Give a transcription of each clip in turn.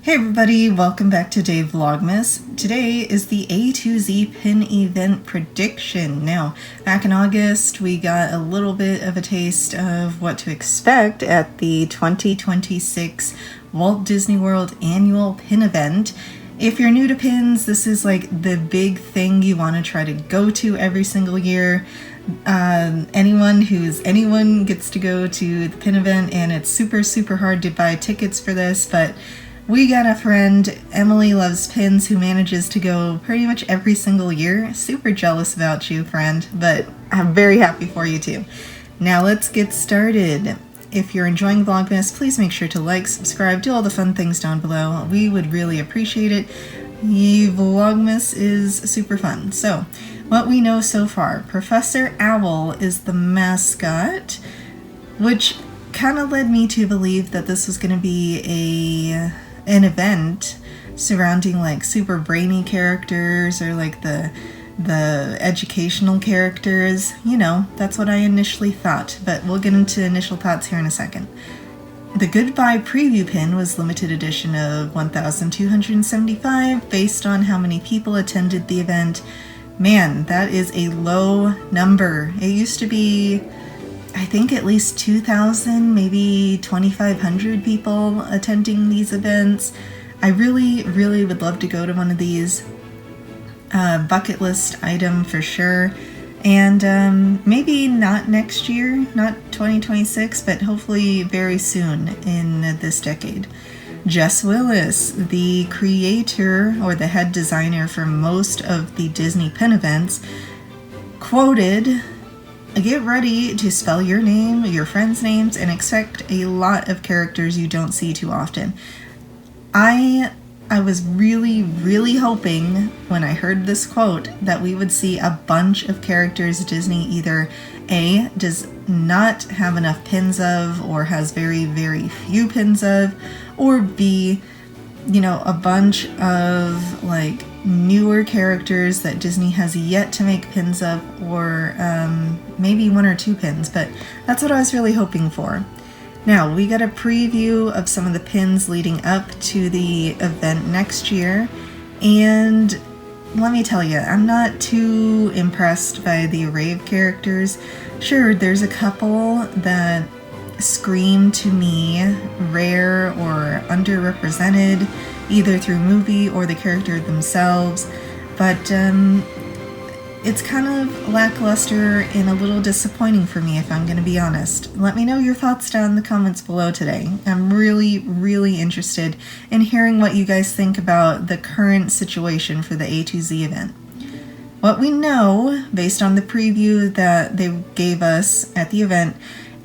Hey everybody, welcome back to Vlogmas. Today is the A-2-Z pin event prediction. Now, back in August, we got a little bit of a taste of what to expect at the 2026 Walt Disney World annual pin event. If you're new to pins, this is like the big thing you want to try to go to every single year. Anyone gets to go to the pin event, and it's super hard to buy tickets for this, but we got a friend, Emily Loves Pins, who manages to go pretty much every single year. Super jealous about you, friend, but I'm very happy for you too. Now let's get started. If you're enjoying Vlogmas, please make sure to like, subscribe, do all the fun things down below. We would really appreciate it. Vlogmas is super fun. So, what we know so far. Professor Owl is the mascot, which kind of led me to believe that this was going to be an event surrounding like super brainy characters or like the educational characters. You know, that's what I initially thought, but we'll get into initial thoughts here in a second. The Goodbye Preview pin was limited edition of 1,275 based on how many people attended the event. Man, that is a low number. It used to be, I think, at least 2,000, maybe 2,500 people attending these events. I really would love to go to one of these. Bucket list item for sure. And maybe not next year, not 2026, but hopefully very soon in this decade. Jess Willis, the creator or the head designer for most of the Disney pin events, quoted, "Get ready to spell your name, your friends' names, and expect a lot of characters you don't see too often." I was really hoping when I heard this quote that we would see a bunch of characters Disney either A, does not have enough pins of or has very few pins of, or B, you know, a bunch of like newer characters that Disney has yet to make pins of, or maybe one or two pins, but that's what I was really hoping for. Now, we got a preview of some of the pins leading up to the event next year, and let me tell you, I'm not too impressed by the array of characters. Sure, there's a couple that scream to me rare or underrepresented, either through movie or the character themselves, but it's kind of lackluster and a little disappointing for me, if I'm going to be honest. Let me know your thoughts down in the comments below today. I'm really interested in hearing what you guys think about the current situation for the A-2-Z event. What we know, based on the preview that they gave us at the event,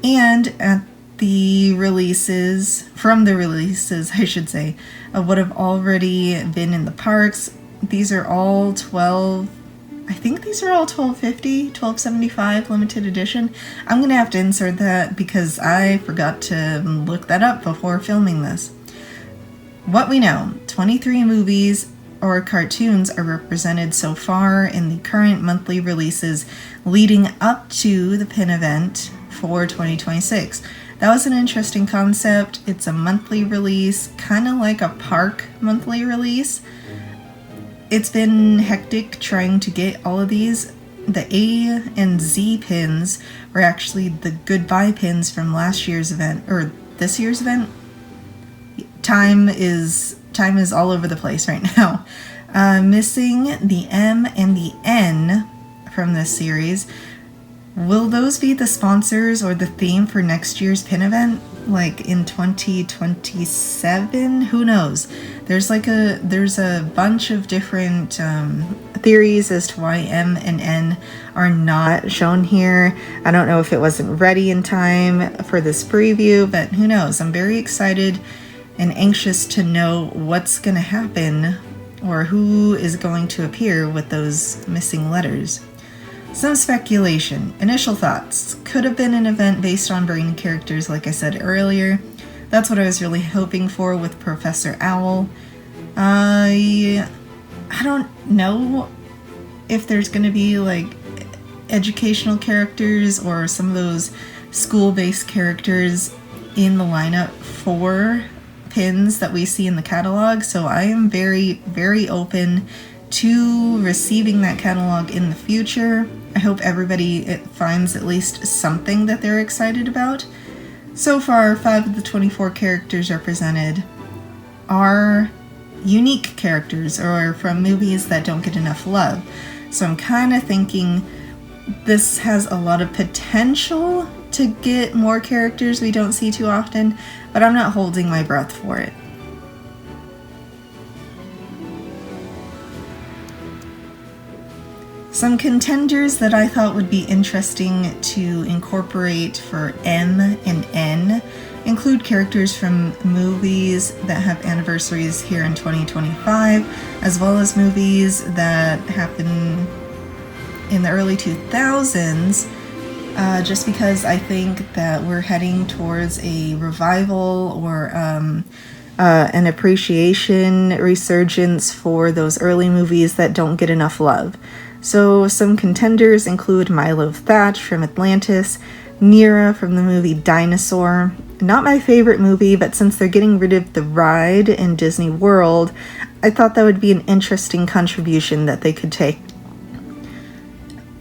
and at the releases, from the releases, I should say, of what have already been in the parks, these are all 1250, 1275 limited edition. I'm gonna have to insert that because I forgot to look that up before filming this. What we know, 23 movies or cartoons are represented so far in the current monthly releases leading up to the pin event for 2026. That was an interesting concept. It's a monthly release, kind of like a park monthly release. It's been hectic trying to get all of these. The A and Z pins were actually the goodbye pins from last year's event, or this year's event. Time is all over the place right now. Missing the M and the N from this series. Will those be the sponsors or the theme for next year's pin event? Like in 2027? Who knows? There's a bunch of different theories as to why M and N are not shown here. I don't know if it wasn't ready in time for this preview, but who knows? I'm very excited and anxious to know what's going to happen or who is going to appear with those missing letters. Some speculation. Initial thoughts. Could have been an event based on brainy characters, like I said earlier. That's what I was really hoping for with Professor Owl. I don't know if there's going to be like educational characters or some of those school-based characters in the lineup for pins that we see in the catalog, so I am very, very open to receiving that catalog in the future. I hope everybody finds at least something that they're excited about. So far, 5 of the 24 characters represented are unique characters or from movies that don't get enough love. So I'm kind of thinking this has a lot of potential to get more characters we don't see too often, but I'm not holding my breath for it. Some contenders that I thought would be interesting to incorporate for M and N include characters from movies that have anniversaries here in 2025, as well as movies that happen in the early 2000s, just because I think that we're heading towards a revival or an appreciation resurgence for those early movies that don't get enough love. So some contenders include Milo Thatch from Atlantis, Nira from the movie Dinosaur. Not my favorite movie, but since they're getting rid of the ride in Disney World, I thought that would be an interesting contribution that they could take.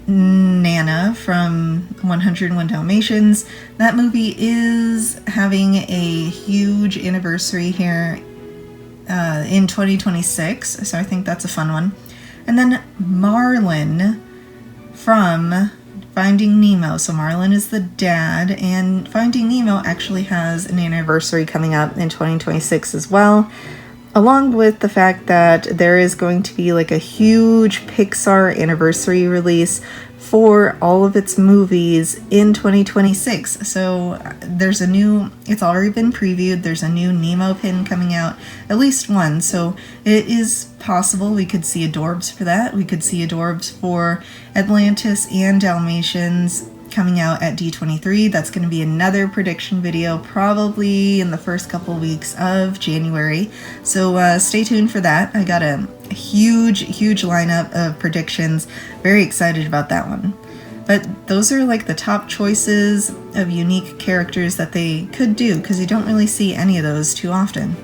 Nana from 101 Dalmatians. That movie is having a huge anniversary here in 2026, so I think that's a fun one. And then Marlin from Finding Nemo. So Marlin is the dad, and Finding Nemo actually has an anniversary coming up in 2026 as well, along with the fact that there is going to be like a huge Pixar anniversary release for all of its movies in 2026. So there's a new, it's already been previewed, there's a new Nemo pin coming out, at least one. So it is possible we could see Adorbs for that. We could see Adorbs for Atlantis and Dalmatians coming out at D23. That's going to be another prediction video probably in the first couple weeks of January. So stay tuned for that. I got a huge lineup of predictions. Very excited about that one. But those are like the top choices of unique characters that they could do, because you don't really see any of those too often.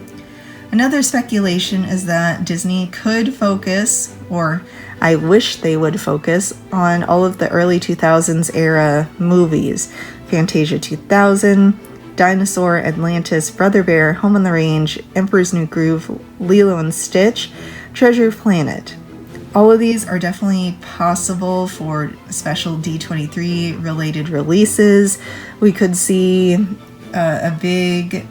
Another speculation is that Disney could focus, or I wish they would focus, on all of the early 2000s era movies. Fantasia 2000, Dinosaur, Atlantis, Brother Bear, Home on the Range, Emperor's New Groove, Lilo and Stitch, Treasure Planet. All of these are definitely possible for special D23 related releases. We could see a big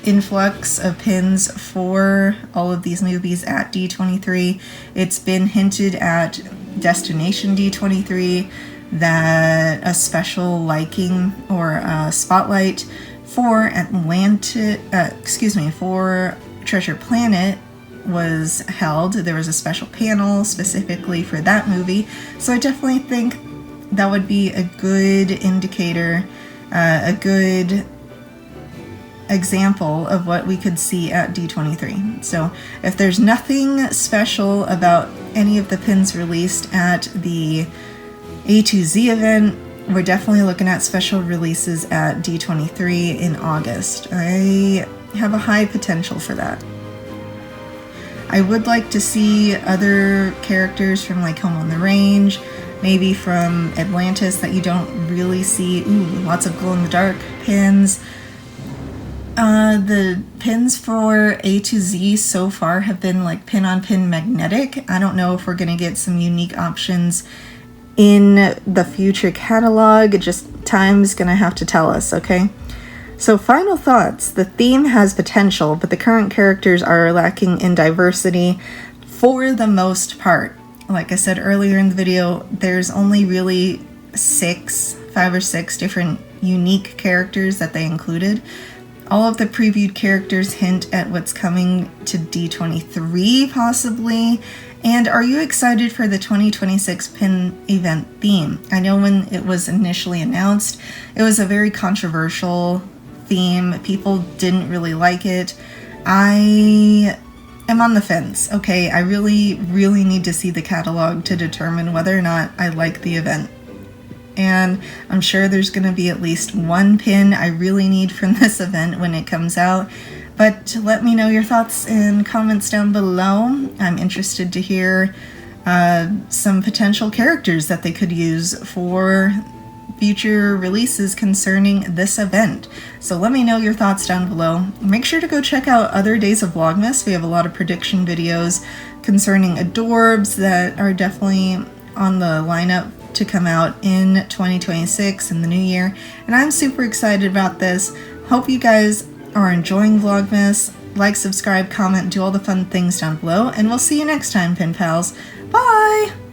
influx of pins for all of these movies at D23. It's been hinted at Destination D23 that a special liking or a spotlight for for Treasure Planet was held. There was a special panel specifically for that movie. So I definitely think that would be a good indicator, a good example of what we could see at D23. So if there's nothing special about any of the pins released at the A-2-Z event, we're definitely looking at special releases at D23 in August. I have a high potential for that. I would like to see other characters from like Home on the Range, maybe from Atlantis that you don't really see. Ooh, lots of glow-in-the-dark pins. The pins for A-2-Z so far have been like pin-on-pin magnetic. I don't know if we're going to get some unique options in the future catalog. Just time's going to have to tell us, okay? So final thoughts. The theme has potential, but the current characters are lacking in diversity for the most part. Like I said earlier in the video, there's only really 5 or 6 different unique characters that they included. All of the previewed characters hint at what's coming to D23 possibly. And are you excited for the 2026 pin event theme? I know when it was initially announced, it was a very controversial theme. People didn't really like it. I am on the fence. Okay, I really need to see the catalog to determine whether or not I like the event. And I'm sure there's going to be at least one pin I really need from this event when it comes out. But let me know your thoughts in comments down below. I'm interested to hear some potential characters that they could use for future releases concerning this event. So let me know your thoughts down below. Make sure to go check out other days of Vlogmas. We have a lot of prediction videos concerning adorbs that are definitely on the lineup to come out in 2026 in the new year. And I'm super excited about this. Hope you guys are enjoying Vlogmas. Like, subscribe, comment, do all the fun things down below. And we'll see you next time, Pin Pals. Bye!